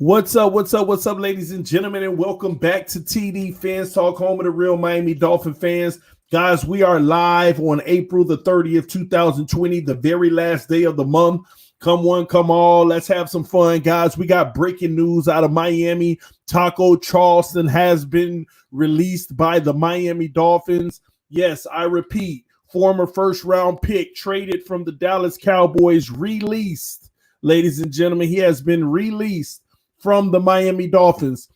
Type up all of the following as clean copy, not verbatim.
What's up, ladies and gentlemen, and welcome back to TD Fans Talk, home of the real Miami Dolphin fans. Guys, we are live on April the 30th, 2020, the very last day of the month. Come one, come all. Let's have some fun, guys. We got breaking news out of Miami. TACO Charlton has been released by the Miami Dolphins. Yes, I repeat, former first-round pick traded from the Dallas Cowboys, released. Ladies and gentlemen, he has been released from the Miami Dolphins.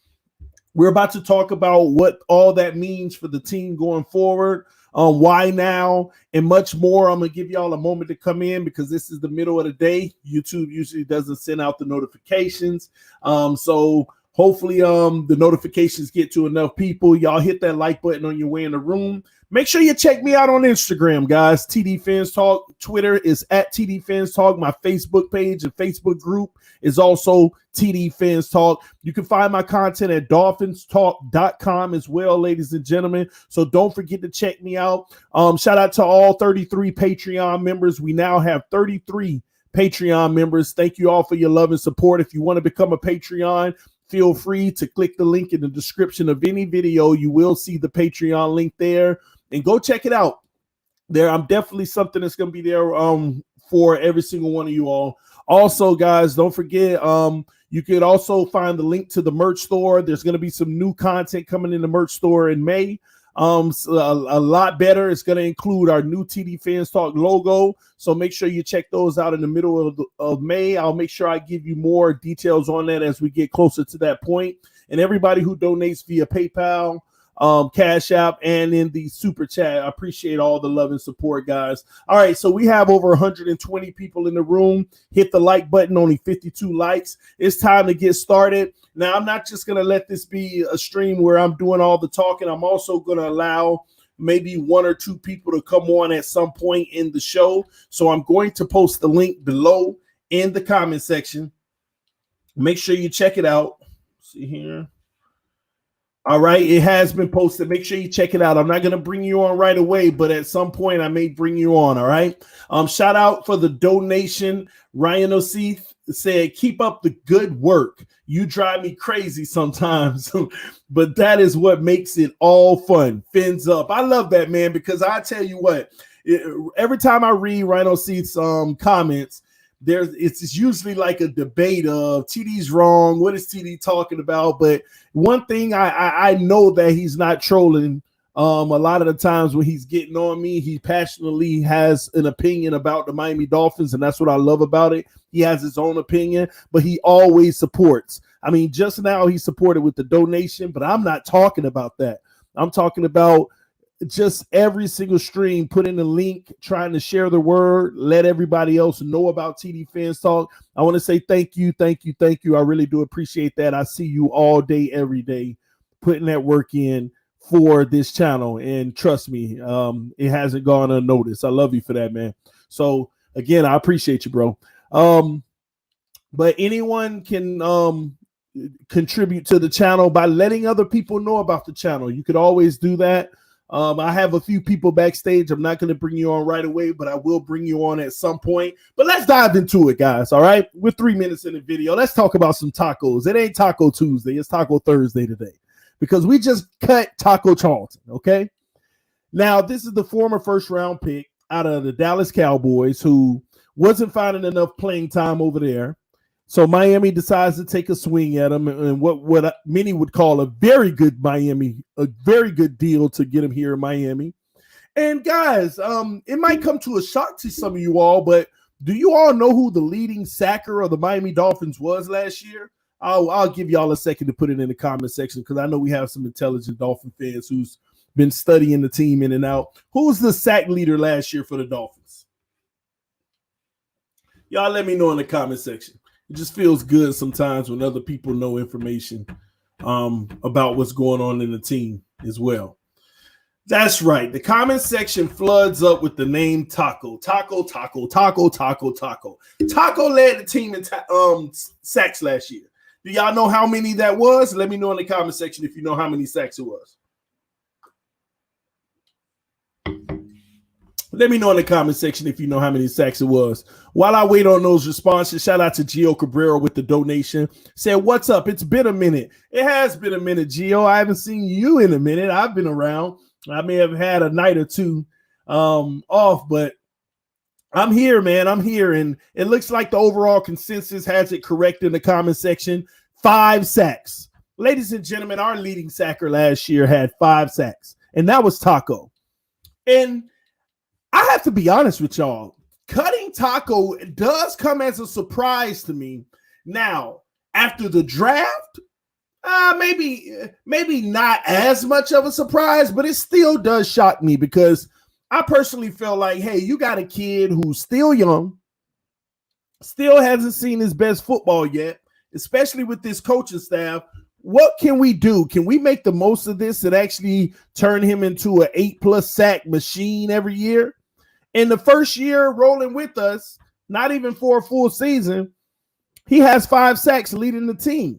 We're about to talk about what all that means for the team going forward, why now, and much more. I'm going to give y'all a moment to come in because this is the middle of the day. YouTube usually doesn't send out the notifications. So hopefully the notifications get to enough people. Y'all hit that like button on your way in the room. Make sure you check me out on Instagram, guys. TD Phins Talk. Twitter is at TD Phins Talk. My Facebook page and Facebook group is also TD Phins Talk. You can find my content at dolphinstalk.com as well, ladies and gentlemen. So don't forget to check me out. Shout out to all 33 Patreon members. We now have 33 Patreon members. Thank you all for your love and support. If you want to become a Patreon, feel free to click the link in the description of any video. You will see the Patreon link there. And go check it out. I'm definitely something that's going to be there for every single one of you all. Also, guys, don't forget, you could also find the link to the merch store. There's going to be some new content coming in the merch store in May. So a lot better. It's going to include our new TD Fans Talk logo. So make sure you check those out in the middle of May. I'll make sure I give you more details on that as we get closer to that point. And everybody who donates via PayPal, Cash App, and in the super chat, I appreciate all the love and support, guys. All right, so we have over 120 people in the room. Hit the like button, only 52 likes. It's time to get started. Now, I'm not just going to let this be a stream where I'm doing all the talking. I'm also going to allow maybe one or two people to come on at some point in the show. So I'm going to post the link below in the comment section. Make sure you check it out. See here. All right, it has been posted. Make sure you check it out. I'm not going to bring you on right away, but at some point I may bring you on, all right? Shout out for the donation. Ryan Osith said, keep up the good work. You drive me crazy sometimes, but that is what makes it all fun. Fins up. I love that, man, because I tell you what, every time I read Ryan Osith's comments, it's usually like a debate of TD's wrong. What is TD talking about? But one thing I know that he's not trolling. A lot of the times when he's getting on me, he passionately has an opinion about the Miami Dolphins, and that's what I love about it. He has his own opinion, but he always supports. I mean, just now he supported with the donation, but I'm not talking about that. I'm talking about just every single stream, put in a link, trying to share the word, let everybody else know about TD Fans Talk. I want to say thank you. I really do appreciate that. I see you all day, every day, putting that work in for this channel. And trust me, it hasn't gone unnoticed. I love you for that, man. So again, I appreciate you, bro. But anyone can contribute to the channel by letting other people know about the channel. You could always do that. I have a few people backstage. I'm not going to bring you on right away, but I will bring you on at some point. But let's dive into it, guys. All right. We're 3 minutes in the video. Let's talk about some tacos. It ain't Taco Tuesday. It's Taco Thursday today because we just cut TACO Charlton. Okay. Now, this is the former first round pick out of the Dallas Cowboys who wasn't finding enough playing time over there. So Miami decides to take a swing at him, and what many would call a very good deal to get him here in Miami. And guys, it might come to a shock to some of you all, but do you all know who the leading sacker of the Miami Dolphins was last year? I'll give y'all a second to put it in the comment section because I know we have some intelligent Dolphin fans who's been studying the team in and out. Who's the sack leader last year for the Dolphins? Y'all let me know in the comment section. It just feels good sometimes when other people know information about what's going on in the team as well. That's right. The comment section floods up with the name Taco. Taco led the team in sacks last year. Do y'all know how many that was? Let me know in the comment section if you know how many sacks it was. Let me know in the comment section if you know how many sacks it was. While I wait on those responses, shout out to Gio Cabrera with the donation. Said, what's up? It's been a minute. It has been a minute, Gio. I haven't seen you in a minute. I've been around. I may have had a night or two off, but I'm here, man. I'm here. And it looks like the overall consensus has it correct in the comment section. 5 sacks. Ladies and gentlemen, our leading sacker last year had 5 sacks, and that was Taco. And I have to be honest with y'all. Cutting Taco does come as a surprise to me. Now, after the draft, maybe not as much of a surprise, but it still does shock me because I personally feel like, hey, you got a kid who's still young, still hasn't seen his best football yet, especially with this coaching staff. What can we do? Can we make the most of this and actually turn him into an 8+ sack machine every year? In the first year rolling with us, not even for a full season, he has 5 sacks leading the team.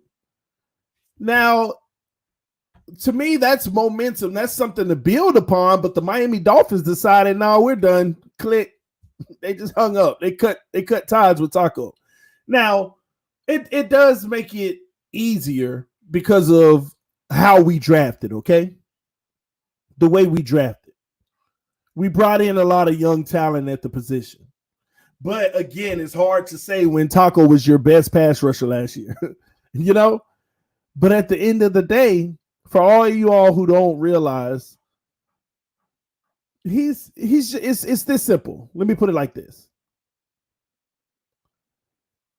Now, to me, that's momentum. That's something to build upon, but the Miami Dolphins decided, no, we're done. Click. They just hung up. They cut ties with Taco. Now, it does make it easier because of how we drafted, okay? The way we drafted. We brought in a lot of young talent at the position. But again, it's hard to say when Taco was your best pass rusher last year, you know? But at the end of the day, for all of you all who don't realize, it's this simple. Let me put it like this.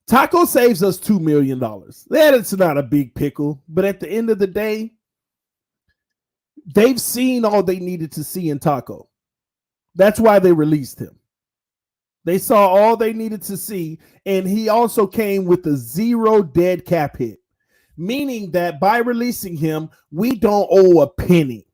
Taco saves us $2 million. That is not a big pickle, but at the end of the day, they've seen all they needed to see in Taco. That's why they released him. They saw all they needed to see, and he also came with a 0 dead cap hit, meaning that by releasing him, we don't owe a penny.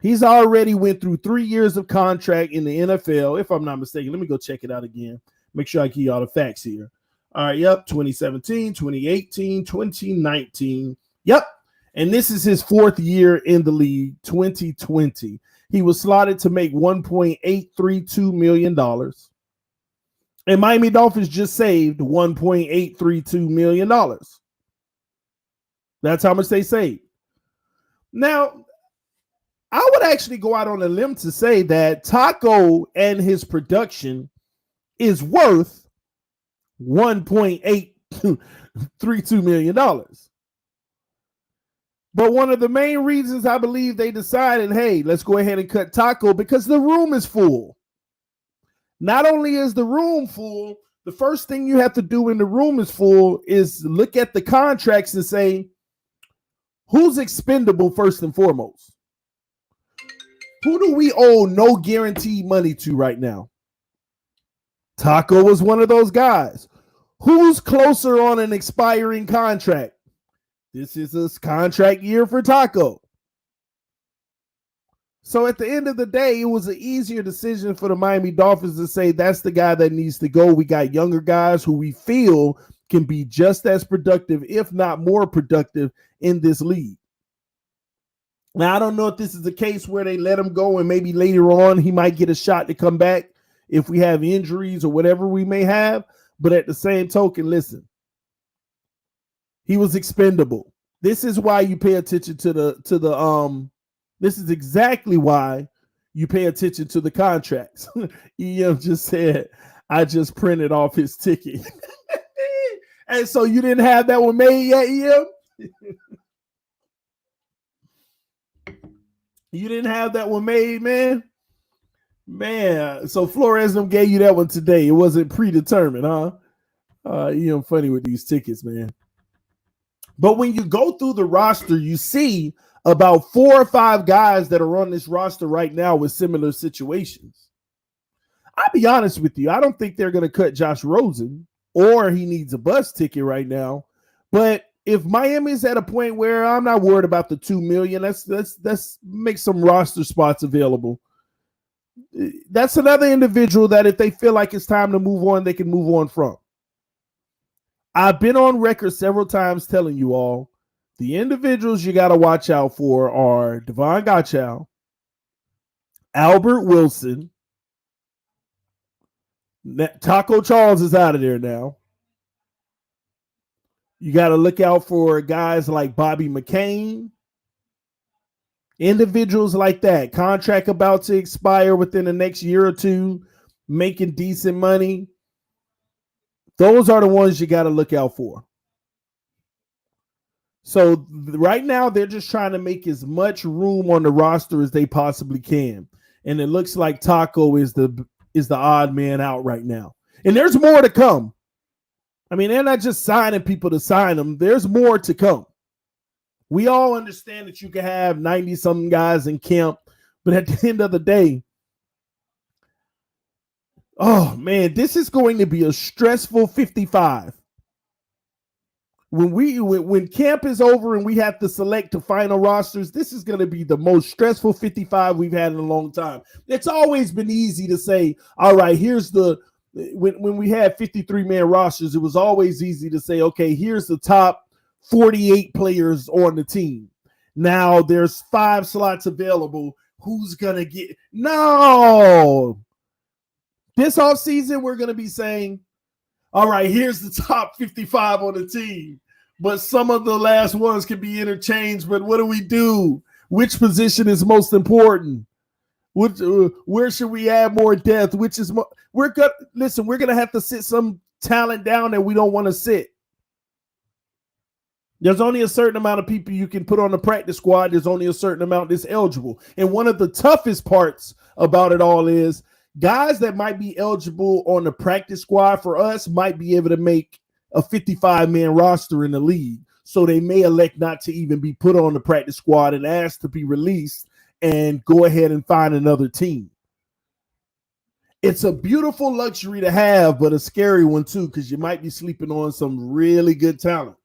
He's already went through 3 years of contract in the NFL, if I'm not mistaken. Let me go check it out again. Make sure I give you all the facts here. All right, yep, 2017, 2018, 2019. Yep, and this is his 4th year in the league, 2020. He was slotted to make $1.832 million. And Miami Dolphins just saved $1.832 million. That's how much they saved. Now, I would actually go out on a limb to say that Taco and his production is worth $1.832 million. But one of the main reasons I believe they decided, hey, let's go ahead and cut Taco, because the room is full. Not only is the room full, the first thing you have to do when the room is full is look at the contracts and say, who's expendable first and foremost? Who do we owe no guaranteed money to right now? Taco was one of those guys. Who's closer on an expiring contract? This is a contract year for Taco. So at the end of the day, it was an easier decision for the Miami Dolphins to say that's the guy that needs to go. We got younger guys who we feel can be just as productive, if not more productive, in this league. Now, I don't know if this is the case where they let him go and maybe later on he might get a shot to come back if we have injuries or whatever we may have. But at the same token, listen, he was expendable. This is why you pay attention to the this is exactly why you pay attention to the contracts. EM just said, I just printed off his ticket. And so you didn't have that one made yet, EM? You didn't have that one made, man? Man, so Flores gave you that one today. It wasn't predetermined, huh? EM funny with these tickets, man. But when you go through the roster, you see about 4 or 5 guys that are on this roster right now with similar situations. I'll be honest with you. I don't think they're going to cut Josh Rosen, or he needs a bus ticket right now. But if Miami's at a point where I'm not worried about the $2 million, let's make some roster spots available. That's another individual that if they feel like it's time to move on, they can move on from. I've been on record several times telling you all, the individuals you got to watch out for are Devon Gottschall, Albert Wilson, TACO Charles is out of there now. You got to look out for guys like Bobby McCain, individuals like that. Contract about to expire within the next year or two, making decent money. Those are the ones you got to look out for. So right now, they're just trying to make as much room on the roster as they possibly can. And it looks like TACO is the odd man out right now. And there's more to come. I mean, they're not just signing people to sign them. There's more to come. We all understand that you can have 90-something guys in camp, but at the end of the day, oh, man, this is going to be a stressful 55. When camp is over and we have to select the final rosters, this is going to be the most stressful 55 we've had in a long time. It's always been easy to say, all right, here's when we had 53-man rosters, it was always easy to say, okay, here's the top 48 players on the team. Now there's 5 slots available. Who's going to get? No. This offseason, we're going to be saying, all right, here's the top 55 on the team, but some of the last ones can be interchanged. But what do we do? Which position is most important? Where should we add more depth? Which is more? We're gonna have to sit some talent down that we don't want to sit. There's only a certain amount of people you can put on the practice squad. There's only a certain amount that's eligible. And one of the toughest parts about it all is guys that might be eligible on the practice squad for us might be able to make a 55-man roster in the league. So they may elect not to even be put on the practice squad and asked to be released and go ahead and find another team. It's a beautiful luxury to have, but a scary one too, because you might be sleeping on some really good talent.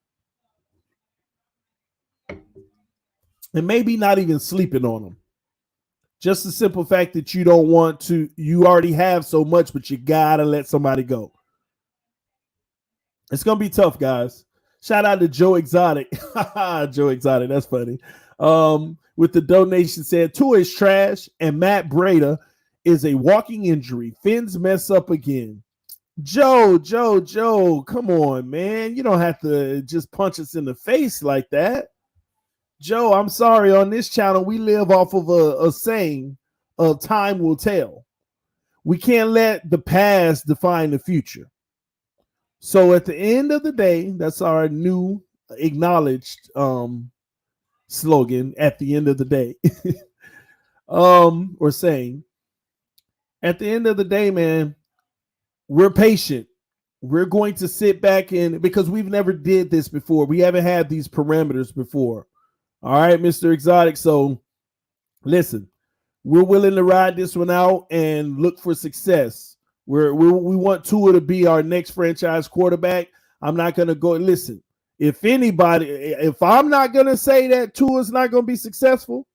And maybe not even sleeping on them. Just the simple fact that you don't want to, you already have so much, but you got to let somebody go. It's going to be tough, guys. Shout out to Joe Exotic. Joe Exotic, that's funny. With the donation said, Tua is trash and Matt Breida is a walking injury. Phins mess up again. Joe, come on, man. You don't have to just punch us in the face like that. Joe, I'm sorry. On this channel, we live off of a saying of time will tell. We can't let the past define the future. So at the end of the day, that's our new acknowledged slogan at the end of the day. Or saying, at the end of the day, man, we're patient. We're going to sit back and because we've never did this before. We haven't had these parameters before. All right, Mr. Exotic. So listen, we're willing to ride this one out and look for success. We want Tua to be our next franchise quarterback. I'm not going to go. Listen, if I'm not going to say that Tua's not going to be successful,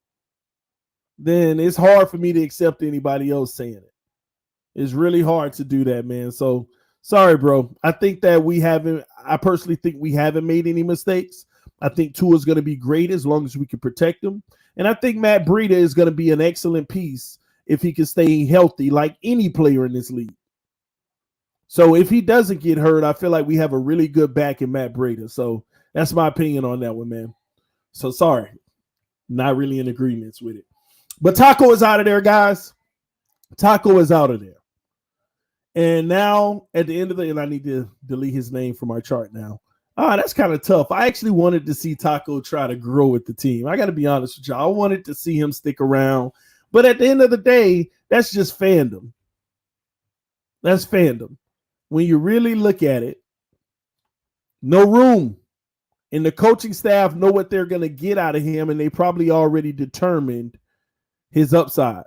then it's hard for me to accept anybody else saying it. It's really hard to do that, man. So sorry, bro. I personally think we haven't made any mistakes. I think Tua's going to be great as long as we can protect him. And I think Matt Breida is going to be an excellent piece if he can stay healthy like any player in this league. So if he doesn't get hurt, I feel like we have a really good back in Matt Breida. So that's my opinion on that one, man. So sorry. Not really in agreement with it. But TACO is out of there, guys. TACO is out of there. And now at the end of and I need to delete his name from our chart now. That's kind of tough. I actually wanted to see TACO try to grow with the team. I got to be honest with y'all. I wanted to see him stick around. But at the end of the day, that's just fandom. That's fandom. When you really look at it, no room. And the coaching staff know what they're going to get out of him, and they probably already determined his upside.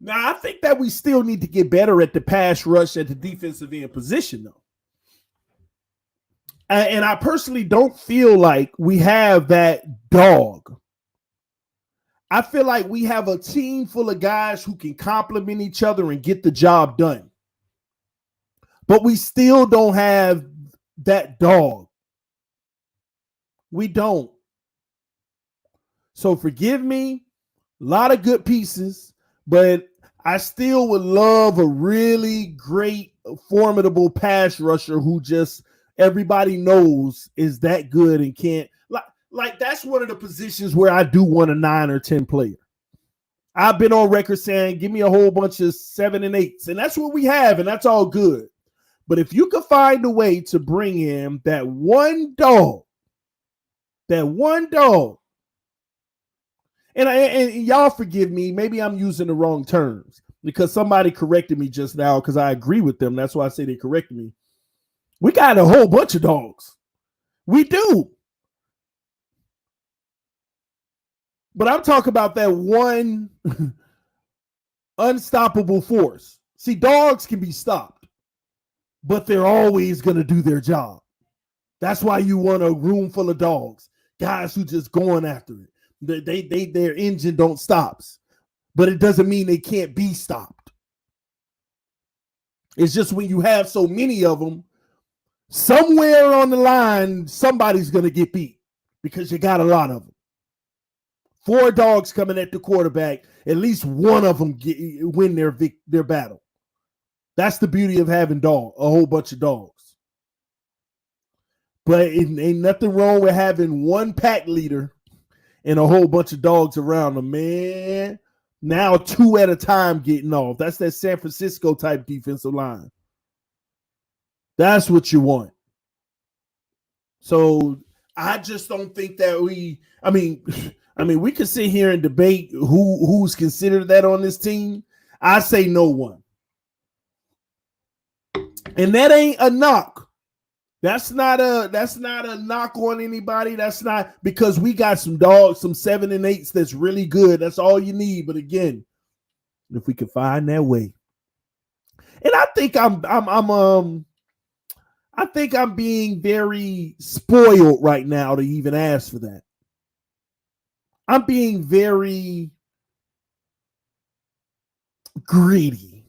Now, I think that we still need to get better at the pass rush at the defensive end position, though. And I personally don't feel like we have that dog. I feel like we have a team full of guys who can complement each other and get the job done. But we still don't have that dog. We don't. So forgive me. A lot of good pieces, but I still would love a really great, formidable pass rusher who just everybody knows is that good and can't like that's one of the positions where I do want a 9 or 10 player. I've been on record saying, give me a whole bunch of 7 and 8s, and that's what we have, and that's all good. But if you could find a way to bring in that one dog, and y'all forgive me, maybe I'm using the wrong terms because somebody corrected me just now because I agree with them. That's why I say they corrected me. We got a whole bunch of dogs. We do. But I'm talking about that one unstoppable force. See, dogs can be stopped, but they're always going to do their job. That's why you want a room full of dogs, guys who just going after it. Their engine don't stops, but it doesn't mean they can't be stopped. It's just when you have so many of them, somewhere on the line, somebody's going to get beat because you got a lot of them. 4 dogs coming at the quarterback, at least one of them win their battle. That's the beauty of having a whole bunch of dogs. But it ain't nothing wrong with having one pack leader and a whole bunch of dogs around them, man. Now 2 at a time getting off. That's that San Francisco type defensive line. That's what you want. So I just don't think that we could sit here and debate who's considered that on this team. I say no one. And that ain't a knock. That's not a knock on anybody. That's not because we got some dogs, some 7 and 8s that's really good. That's all you need. But again, if we can find that way. And I think I'm being very spoiled right now to even ask for that. I'm being very greedy.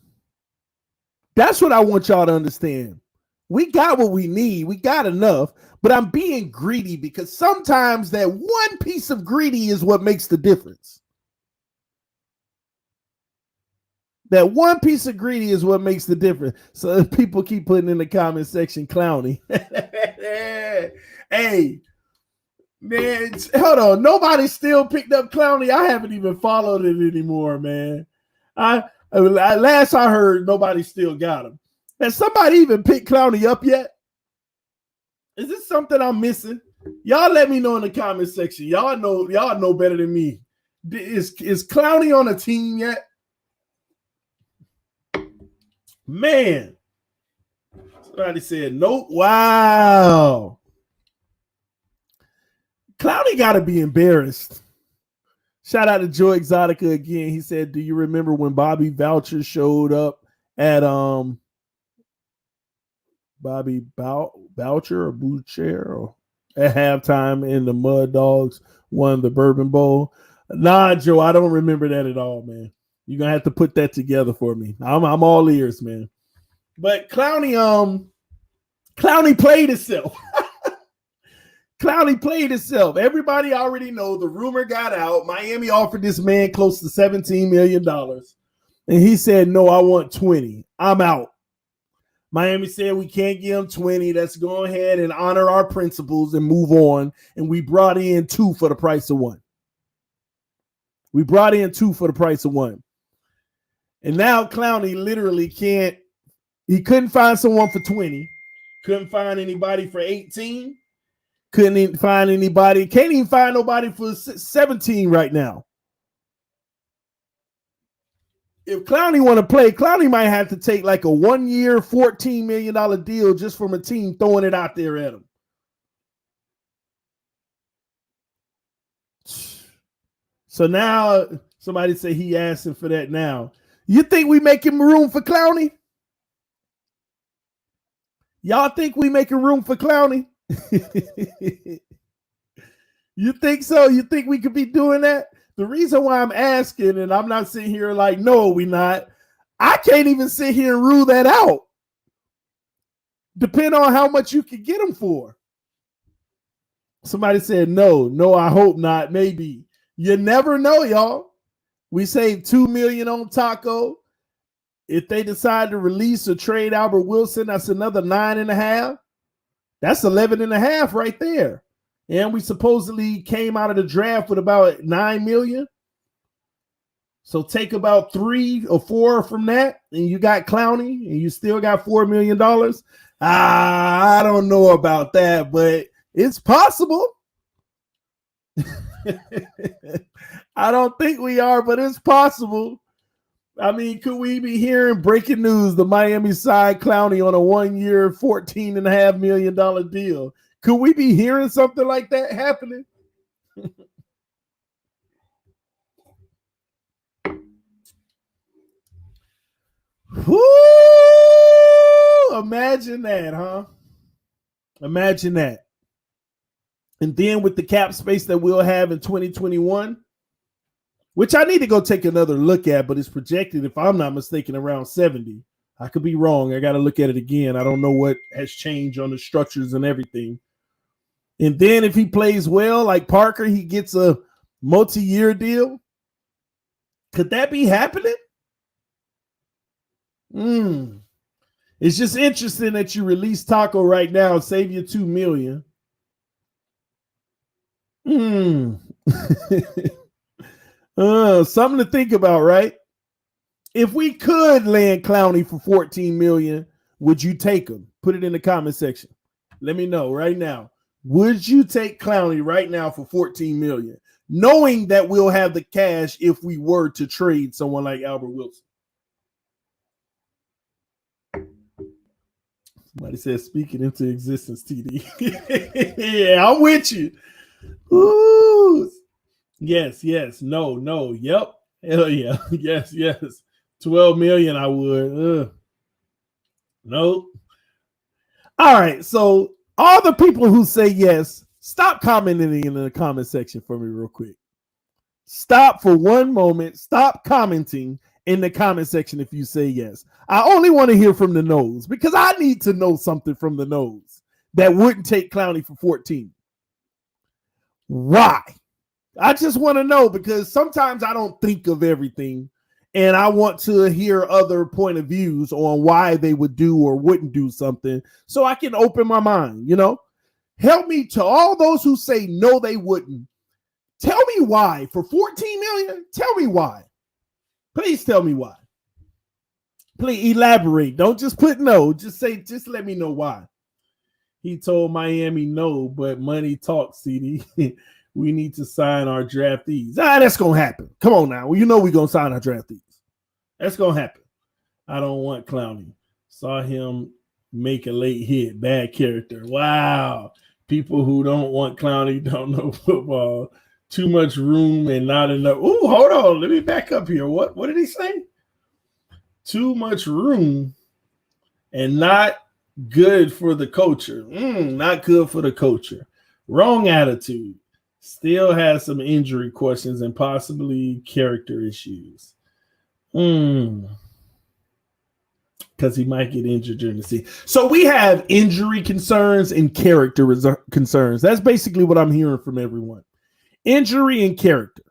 That's what I want y'all to understand. We got what we need. We got enough, but I'm being greedy because sometimes that one piece of greedy is what makes the difference. That one piece of greedy is what makes the difference. So people keep putting in the comment section, Clowny. Hey, man, hold on. Nobody still picked up Clowny. I haven't even followed it anymore, man. Last I heard, nobody still got him. Has somebody even picked Clowny up yet? Is this something I'm missing? Y'all let me know in the comment section. Y'all know better than me. Is Clowny on a team yet? Man. Somebody said nope. Wow. Clowny got to be embarrassed. Shout out to Joe Exotica again. He said, do you remember when Bobby Voucher showed up at Bobby Boucher or Boucher or at halftime in the Mud Dogs won the Bourbon Bowl? Nah, Joe, I don't remember that at all, man. You're gonna have to put that together for me. I'm all ears, man. But Clowny played himself. Clowny played himself. Everybody already know the rumor got out. Miami offered this man close to $17 million. And he said, no, I want 20. I'm out. Miami said we can't give him 20. Let's go ahead and honor our principles and move on. And we brought in 2 for the price of 1. We brought in 2 for the price of 1. And now Clowny literally he couldn't find someone for 20. Couldn't find anybody for 18. Couldn't even find anybody. Can't even find nobody for 17 right now. If Clowny want to play, Clowny might have to take like a 1-year, $14 million deal just from a team throwing it out there at him. So now somebody say he asking for that now. You think we making room for Clowny? Y'all think we making room for Clowny? You think so? You think we could be doing that? The reason why I'm asking, and I'm not sitting here like, no, we not. I can't even sit here and rule that out. Depending on how much you can get them for. Somebody said, no, I hope not. Maybe. You never know, y'all. We saved $2 million on Taco. If they decide to release or trade Albert Wilson, that's another 9.5. That's 11.5 right there. And we supposedly came out of the draft with about 9 million. So take about 3 or 4 from that, and you got Clowney, and you still got $4 million. I don't know about that, but it's possible. I don't think we are, but it's possible. I mean, could we be hearing breaking news? The Miami side Clowney on a 1-year, $14.5 million deal. Could we be hearing something like that happening? Woo! Imagine that, huh? Imagine that. And then with the cap space that we'll have in 2021, which I need to go take another look at, but it's projected, if I'm not mistaken, around 70. I could be wrong. I got to look at it again. I don't know what has changed on the structures and everything. And then if he plays well, like Parker, he gets a multi-year deal. Could that be happening? It's just interesting that you release Taco right now and save you $2 million. Something to think about, right? If we could land Clowney for $14 million, would you take him? Put it in the comment section. Let me know right now. Would you take Clowney right now for $14 million, knowing that we'll have the cash if we were to trade someone like Albert Wilson? Somebody says, speaking into existence, TD. Yeah, I'm with you. Ooh. Yes, no, yep. Hell yeah. Yes. 12 million, I would. Nope. All right, so all the people who say yes, stop commenting in the comment section for me real quick. Stop for one moment. Stop commenting in the comment section if you say yes. I only want to hear from the no's because I need to know something from the no's that wouldn't take Clowney for 14. Why? I just want to know because sometimes I don't think of everything and I want to hear other point of views on why they would do or wouldn't do something so I can open my mind, you know? Help me to all those who say no, they wouldn't. Tell me why. For 14 million, tell me why. Please tell me why. Please elaborate. Don't just put no. Just let me know why. He told Miami no, but money talks, CD. We need to sign our draftees. That's going to happen. Come on now. Well, you know we're going to sign our draftees. That's going to happen. I don't want Clowney. Saw him make a late hit. Bad character. Wow. People who don't want Clowney don't know football. Too much room and not enough. Ooh, hold on. Let me back up here. What did he say? Too much room and not good for the culture. Not good for the culture. Wrong attitude. Still has some injury questions and possibly character issues. Because he might get injured during the season. So we have injury concerns and character concerns. That's basically what I'm hearing from everyone. Injury and character.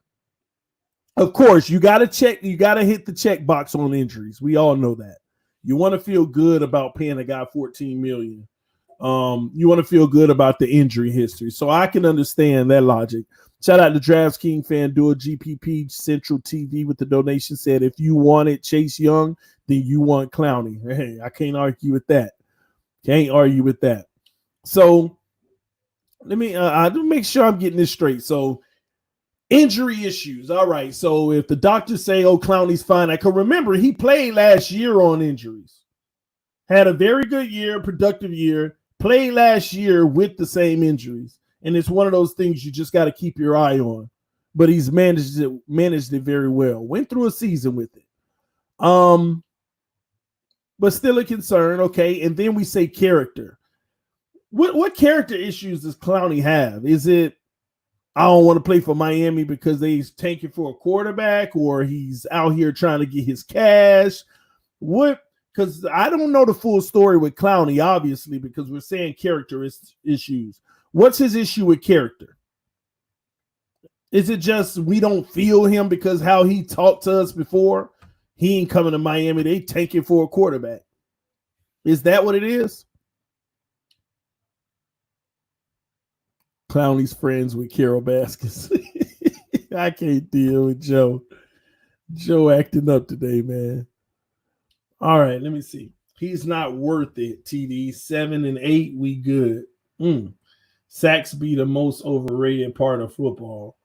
Of course, you got to hit the check box on injuries. We all know that. You want to feel good about paying a guy $14 million. You want to feel good about the injury history. So I can understand that logic. Shout out to DraftKings, FanDuel, GPP, Central TV with the donation said, if you wanted Chase Young, then you want Clowney. Hey, I can't argue with that. So let me make sure I'm getting this straight. So injury issues. All right. So if the doctors say, oh, Clowney's fine, I can remember he played last year on injuries. Had a very good year, productive year, played last year with the same injuries. And it's one of those things you just got to keep your eye on. But he's managed it very well. Went through a season with it. But still a concern. Okay. And then we say character. What character issues does Clowney have? Is it, I don't want to play for Miami because they's tanking for a quarterback, or he's out here trying to get his cash? What? Because I don't know the full story with Clowney, obviously, because we're saying character issues. What's his issue with character? Is it just we don't feel him because how he talked to us before? He ain't coming to Miami. They tanking for a quarterback. Is that what it is? Clowney's friends with Carol Baskins. I can't deal with Joe. Joe acting up today, man. All right, let me see. He's not worth it, TD. 7 and 8, we good. Sacks be the most overrated part of football.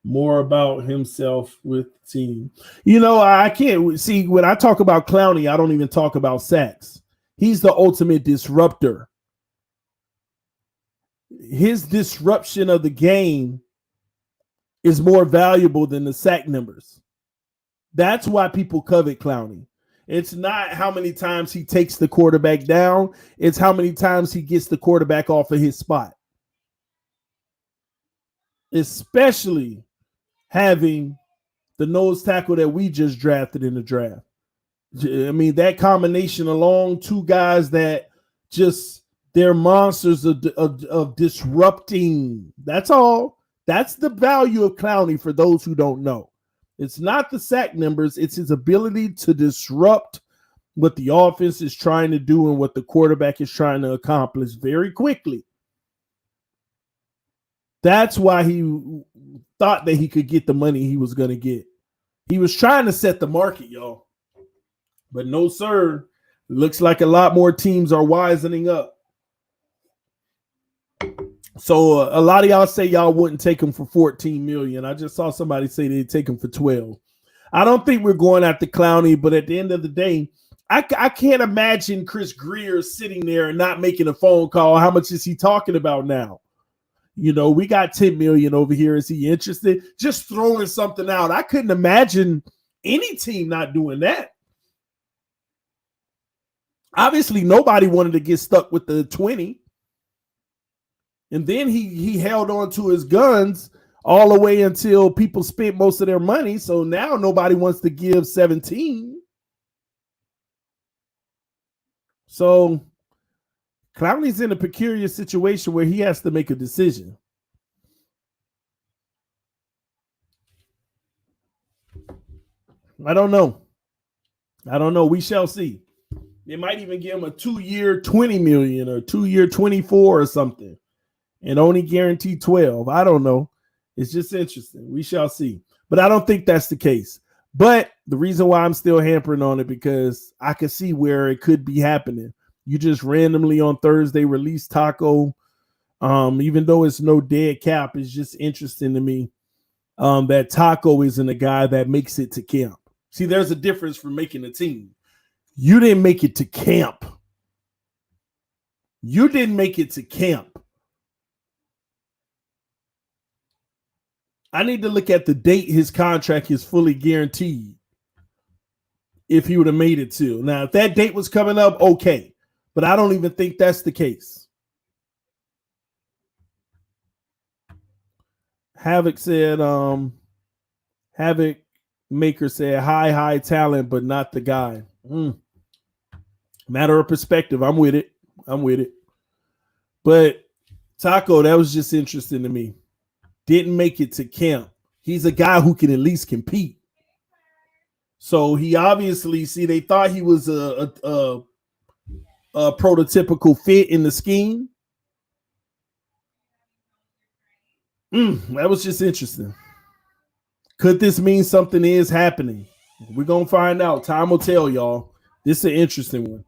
More about himself with the team. You know, I can't see when I talk about Clowney, I don't even talk about sacks. He's the ultimate disruptor. His disruption of the game is more valuable than the sack numbers. That's why people covet Clowney. It's not how many times he takes the quarterback down. It's how many times he gets the quarterback off of his spot. Especially having the nose tackle that we just drafted in the draft. I mean, that combination along, two guys that just, they're monsters of disrupting. That's all. That's the value of Clowney for those who don't know. It's not the sack numbers. It's his ability to disrupt what the offense is trying to do and what the quarterback is trying to accomplish very quickly. That's why he thought that he could get the money he was going to get. He was trying to set the market, y'all. But no, sir. Looks like a lot more teams are wisening up. So a lot of y'all say y'all wouldn't take him for $14 million. I just saw somebody say they'd take him for 12. I don't think we're going after Clowney, but at the end of the day, I can't imagine Chris Greer sitting there and not making a phone call. How much is he talking about now? You know, we got 10 million over here. Is he interested? Just throwing something out. I couldn't imagine any team not doing that. Obviously, nobody wanted to get stuck with the 20. And then he held on to his guns all the way until people spent most of their money. So now nobody wants to give 17. So Clowney's in a peculiar situation where he has to make a decision. I don't know. We shall see. They might even give him a 2-year 20 million or 2-year 24 or something and only guarantee 12. I don't know. It's just interesting. We shall see. But I don't think that's the case. But the reason why I'm still hampering on it, because I can see where it could be happening. You just randomly on Thursday release TACO. Even though it's no dead cap, it's just interesting to me that TACO isn't a guy that makes it to camp. See, there's a difference for making a team. You didn't make it to camp. I need to look at the date his contract is fully guaranteed if he would have made it to. Now, if that date was coming up, okay. But I don't even think that's the case. Havoc said, Havoc Maker said, high talent, but not the guy. Matter of perspective. I'm with it. But TACO, that was just interesting to me. Didn't make it to camp. He's a guy who can at least compete. So he obviously, they thought he was a prototypical fit in the scheme. That was just interesting. Could this mean something is happening? We're going to find out. Time will tell, y'all. This is an interesting one.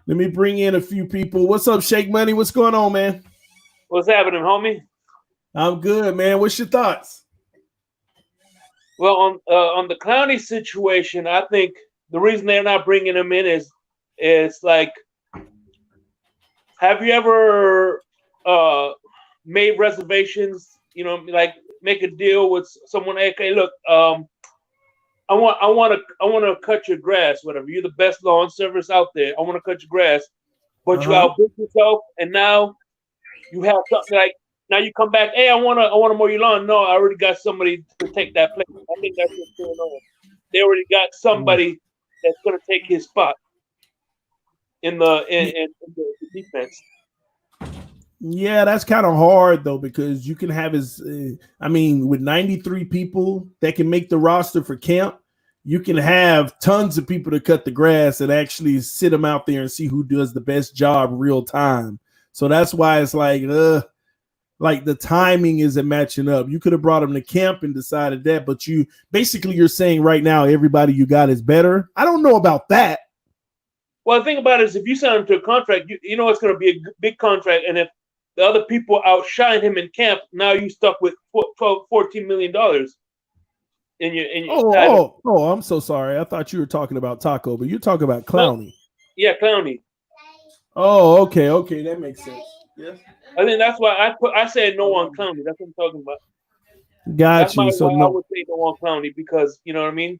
Let me bring in a few people. What's up, Shake Money? What's going on, man? What's happening, homie? I'm good, man. What's your thoughts? Well, on the Clowney situation, I think the reason they're not bringing him in is like, have you ever made reservations? You know, like make a deal with someone. Okay, look, I want to cut your grass. Whatever, you're the best lawn service out there. I want to cut your grass, but you outbooked yourself, and now you have something like. Now you come back, hey, I want to mow your lawn. No, I already got somebody to take that place. I think that's what's going on. They already got somebody that's going to take his spot in the defense. Yeah, that's kind of hard though, because you can have with 93 people that can make the roster for camp, you can have tons of people to cut the grass and actually sit them out there and see who does the best job real time. So that's why it's like the timing isn't matching up. You could have brought them to camp and decided that, but you're saying right now everybody you got is better. I don't know about that. Well, the thing about it is if you sign him to a contract, you know it's going to be a big contract, and if the other people outshine him in camp, now you stuck with $14 million in your. I'm so sorry. I thought you were talking about Taco, but you're talking about Clowney. Yeah, Clowney. Oh, okay, that makes sense. Yeah. I think that's why I said no on Clowney. That's what I'm talking about. Got you. So I would say no on Clowney because you know what I mean.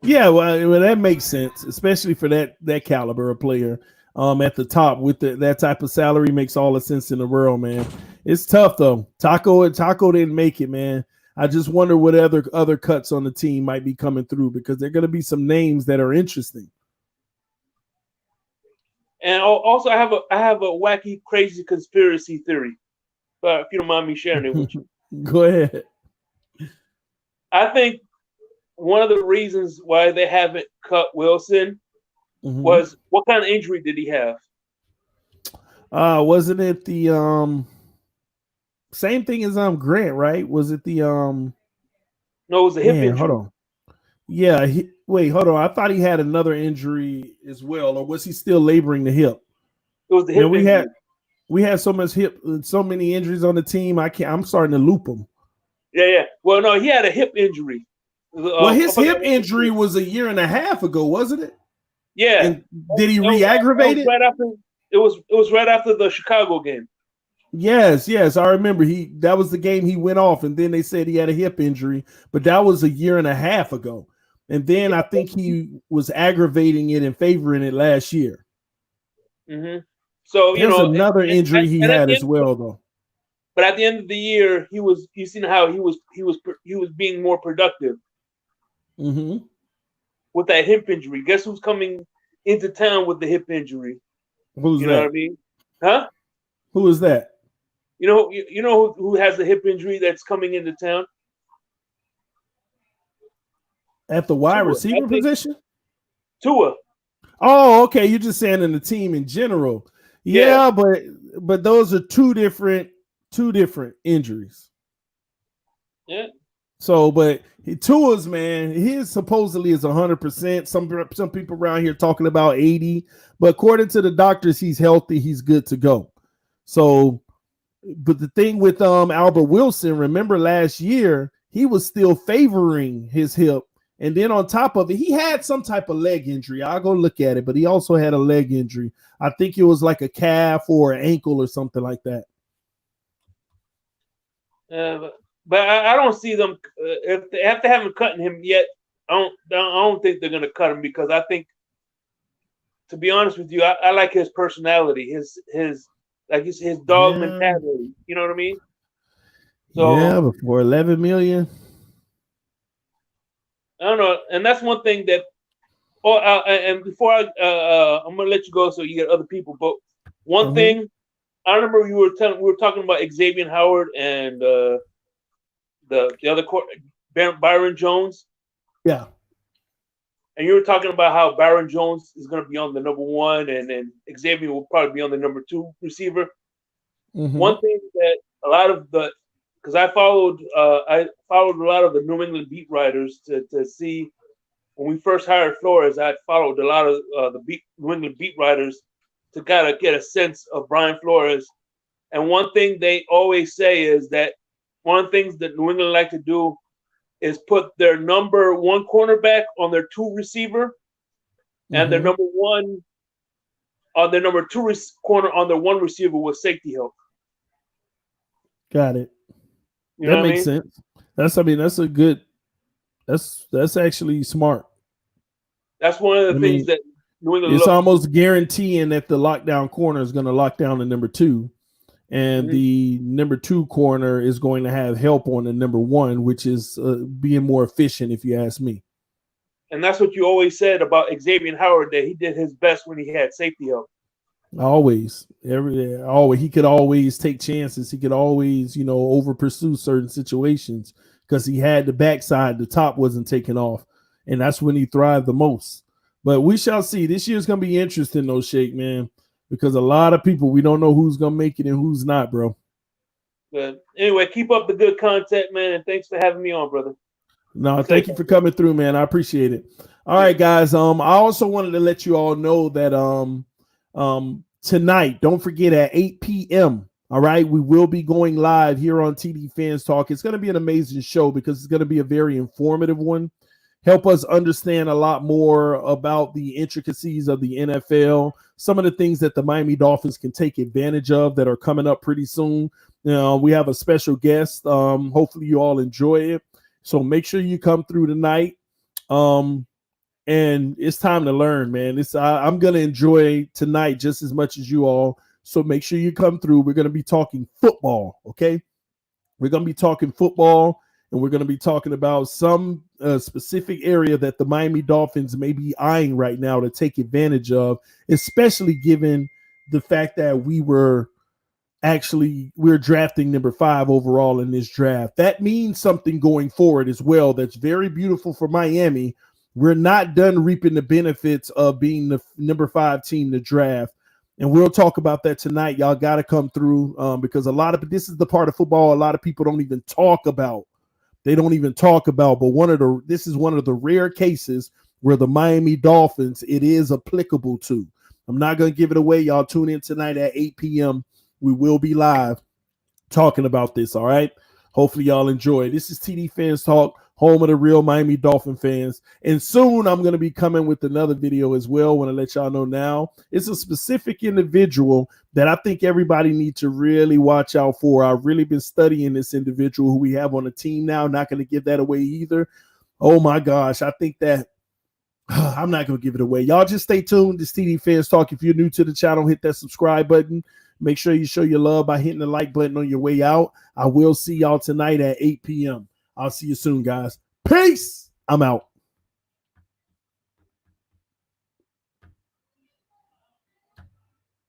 Yeah, well, that makes sense, especially for that caliber of player. At the top with that type of salary makes all the sense in the world, man. It's tough though. Taco didn't make it, man. I just wonder what other cuts on the team might be coming through because there are going to be some names that are interesting. And also, I have a wacky, crazy conspiracy theory. But if you don't mind me sharing it with you, go ahead. I think one of the reasons why they haven't cut Wilson was what kind of injury did he have? Wasn't it the same thing as Grant, right? Was it the No, it was a hip injury. Hold on. Yeah, hold on. I thought he had another injury as well, or was he still laboring the hip? It was the hip injury. We had so many injuries on the team. I'm starting to loop them. Yeah. Well, no, he had a hip injury. His hip injury was a year and a half ago, wasn't it? Yeah. And did he re-aggravate it? It was right after the Chicago game. Yes. I remember that was the game he went off, and then they said he had a hip injury, but that was a year and a half ago. And then I think he was aggravating it and favoring it last year. Mm-hmm. So there's another injury he had as well, though. But at the end of the year, you seen how he was being more productive. Mm-hmm. With that hip injury. Guess who's coming into town with the hip injury? Who's that? You know what I mean? Huh? Who is that? You know who has the hip injury that's coming into town? At the wide receiver position? Tua. Oh, okay. You're just saying in the team in general. Yeah. but those are two different injuries. Yeah. So, but Tua's, man, his supposedly is 100%. Some people around here talking about 80, but according to the doctors, he's healthy. He's good to go. So, but the thing with Albert Wilson, remember last year, he was still favoring his hip. And then on top of it, he had some type of leg injury. I'll go look at it, but he also had a leg injury. I think it was like a calf or an ankle or something like that. But I don't see them if they haven't cut him yet. I don't think they're gonna cut him because I think, to be honest with you, I like his personality, his dog mentality. You know what I mean? So yeah, but for $11 million. I don't know, and that's one thing that. And before I'm gonna let you go so you get other people. But one thing I remember we were talking about Xavier Howard and the other Byron Jones. Yeah. And you were talking about how Byron Jones is going to be on the number one, and then Xavier will probably be on the number two receiver. Mm-hmm. One thing that a lot of because I followed a lot of the New England beat writers to see when we first hired Flores. I followed a lot of the New England beat writers to kind of get a sense of Brian Flores. And one thing they always say is that one of the things that New England like to do is put their number one cornerback on their two receiver, and their number one on their number two corner on their one receiver with safety help. Got it. That makes sense. That's a good. That's actually smart. That's one of the things that New England. It's almost guaranteeing that the lockdown corner is going to lock down the number two. And the number two corner is going to have help on the number one, which is being more efficient, if you ask me. And that's what you always said about Xavier Howard, that he did his best when he had safety help. Always. He could always take chances. He could always, over pursue certain situations because he had the backside. The top wasn't taken off. and that's when he thrived the most. But we shall see. This year's gonna be interesting, though, Shake, man, because a lot of people, we don't know who's gonna make it and who's not, bro. But anyway, keep up the good content, man, and thanks for having me on, brother. No, thank you for coming through, man. I appreciate it. All right, guys. I also wanted to let you all know that tonight, don't forget at 8 p.m. All right, we will be going live here on TD Fans Talk. It's going to be an amazing show because it's going to be a very informative one. Help us understand a lot more about the intricacies of the NFL, some of the things that the Miami Dolphins can take advantage of that are coming up pretty soon. We have a special guest. Hopefully you all enjoy it. So make sure you come through tonight. And it's time to learn, man. I'm going to enjoy tonight just as much as you all. So make sure you come through. We're going to be talking football, okay? We're going to be talking football, and we're going to be talking about some specific area that the Miami Dolphins may be eyeing right now to take advantage of, especially given the fact that we're drafting number 5 overall in this draft. That means something going forward as well. That's very beautiful for Miami. We're not done reaping the benefits of being the number 5 team to draft. And we'll talk about that tonight. Y'all got to come through because this is the part of football a lot of people don't even talk about. They don't even talk about, but this is one of the rare cases where the Miami Dolphins, it is applicable to. I'm not going to give it away. Y'all tune in tonight at 8 p.m. We will be live talking about this, all right? Hopefully y'all enjoy. This is TD Fans Talk, home of the real Miami Dolphin fans. And soon I'm going to be coming with another video as well. I want to let y'all know now. It's a specific individual that I think everybody needs to really watch out for. I've really been studying this individual who we have on the team now. Not going to give that away either. Oh my gosh. I think that I'm not going to give it away. Y'all just stay tuned. This TD Fans Talk. If you're new to the channel, hit that subscribe button. Make sure you show your love by hitting the like button on your way out. I will see y'all tonight at 8 p.m. I'll see you soon, guys. Peace. I'm out.